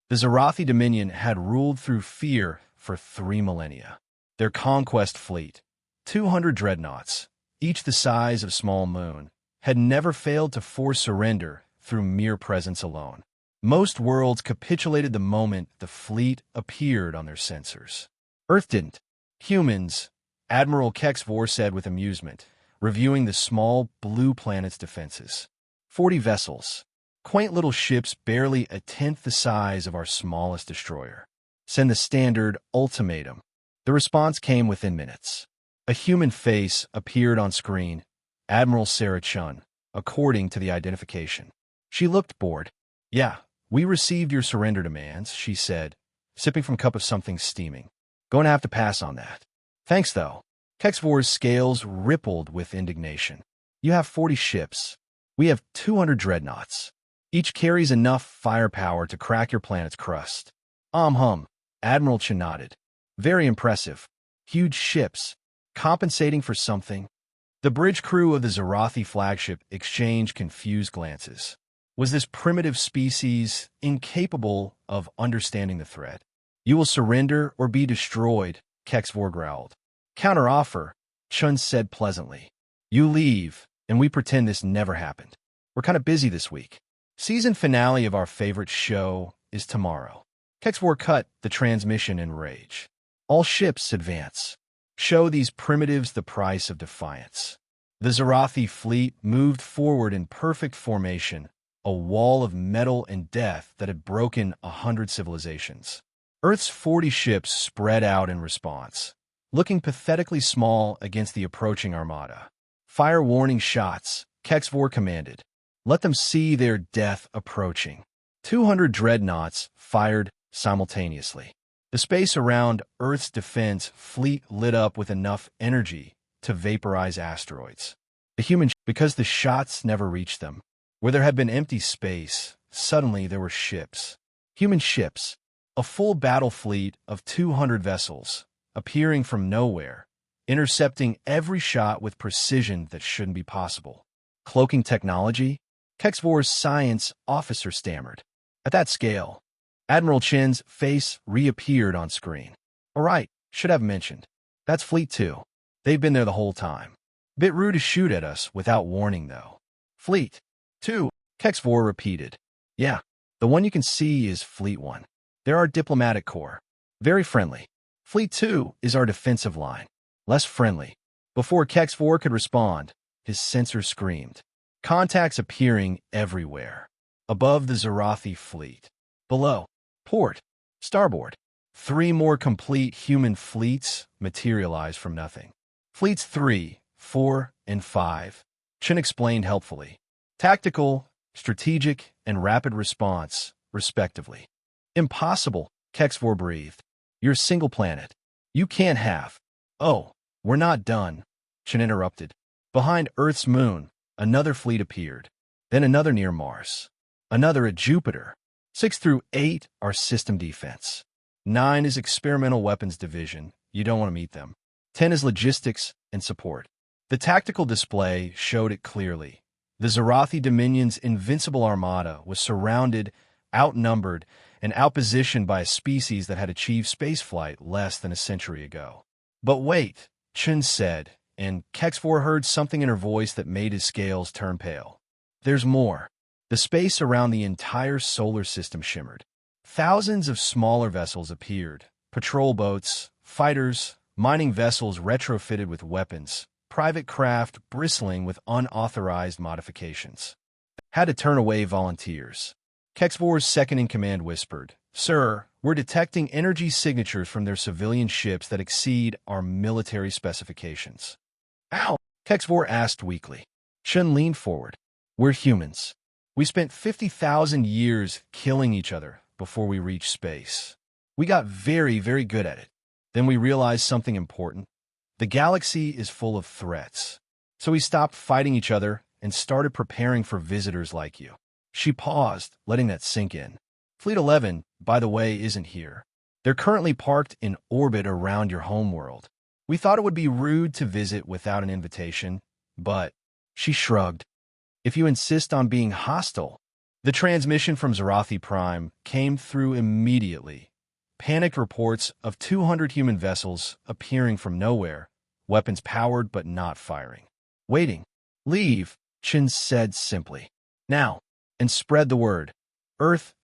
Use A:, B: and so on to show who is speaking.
A: The Zarathi Dominion had ruled through fear for 3 millennia. Their conquest fleet, 200 dreadnoughts, each the size of small moon, had never failed to force surrender through mere presence alone. Most worlds capitulated the moment the fleet appeared on their sensors. Earth didn't. Humans, Admiral Kexvor said with amusement, reviewing the small blue planet's defenses. 40 vessels. Quaint little ships barely a tenth the size of our smallest destroyer. Send the standard ultimatum. The response came within minutes. A human face appeared on screen, Admiral Sarah Chun, according to the identification. She looked bored. Yeah, we received your surrender demands, she said, sipping from a cup of something steaming. Going to have to pass on that. Thanks, though. Kexvor's scales rippled with indignation. You have 40 ships. We have 200 dreadnoughts. Each carries enough firepower to crack your planet's crust. Admiral Chun nodded. Very impressive. Huge ships. Compensating for something. The bridge crew of the Zarathi flagship exchanged confused glances. Was this primitive species incapable of understanding the threat? You will surrender or be destroyed, Kexvor growled. Counteroffer, Chun said pleasantly. You leave, and we pretend this never happened. We're kind of busy this week. Season finale of our favorite show is tomorrow. Kexvor cut the transmission in rage. All ships advance. Show these primitives the price of defiance. The Zarathi fleet moved forward in perfect formation, a wall of metal and death that had broken 100 civilizations. Earth's 40 ships spread out in response, looking pathetically small against the approaching armada. Fire warning shots, Kexvor commanded. Let them see their death approaching. 200 dreadnoughts fired simultaneously. The space around Earth's defense fleet lit up with enough energy to vaporize asteroids. Because the shots never reached them. Where there had been empty space, suddenly there were ships. Human ships, a full battle fleet of 200 vessels, appearing from nowhere, intercepting every shot with precision that shouldn't be possible. Cloaking technology? Kexvor's science officer stammered. At that scale, Admiral Chin's face reappeared on screen. All right, should have mentioned. That's Fleet 2. They've been there the whole time. Bit rude to shoot at us without warning, though. Fleet 2, Kexvor repeated. Yeah, the one you can see is Fleet 1. They're our diplomatic corps. Very friendly. Fleet 2 is our defensive line. Less friendly. Before Kexvor could respond, his sensor screamed. Contacts appearing everywhere. Above the Zarathi fleet. Below. Port. Starboard. 3 more complete human fleets materialized from nothing. Fleets 3, 4, and 5. Chin explained helpfully. Tactical, strategic, and rapid response, respectively. Impossible, Kexvor breathed. You're a single planet. You can't have. Oh, we're not done, Chin interrupted. Behind Earth's moon, another fleet appeared. Then another near Mars. Another at Jupiter. 6 through 8 are system defense. 9 is experimental weapons division. You don't want to meet them. 10 is logistics and support. The tactical display showed it clearly. The Zarathi Dominion's invincible armada was surrounded, outnumbered, and outpositioned by a species that had achieved spaceflight less than a century ago. But wait, Chun said, and Kexvor heard something in her voice that made his scales turn pale. There's more. The space around the entire solar system shimmered. Thousands of smaller vessels appeared. Patrol boats, fighters, mining vessels retrofitted with weapons, private craft bristling with unauthorized modifications. Had to turn away volunteers. Kexvor's second-in-command whispered, Sir, we're detecting energy signatures from their civilian ships that exceed our military specifications. Ow! Kexvor asked weakly. Chun leaned forward. We're humans. We spent 50,000 years killing each other before we reached space. We got very, very good at it. Then we realized something important. The galaxy is full of threats. So we stopped fighting each other and started preparing for visitors like you. She paused, letting that sink in. Fleet 11, by the way, isn't here. They're currently parked in orbit around your homeworld. We thought it would be rude to visit without an invitation, but she shrugged. If you insist on being hostile, The transmission from Zarathi Prime came through immediately. Panicked reports of 200 human vessels appearing from nowhere, weapons powered but not firing. Waiting. Leave, Chin said simply. Now, and spread the word. Earth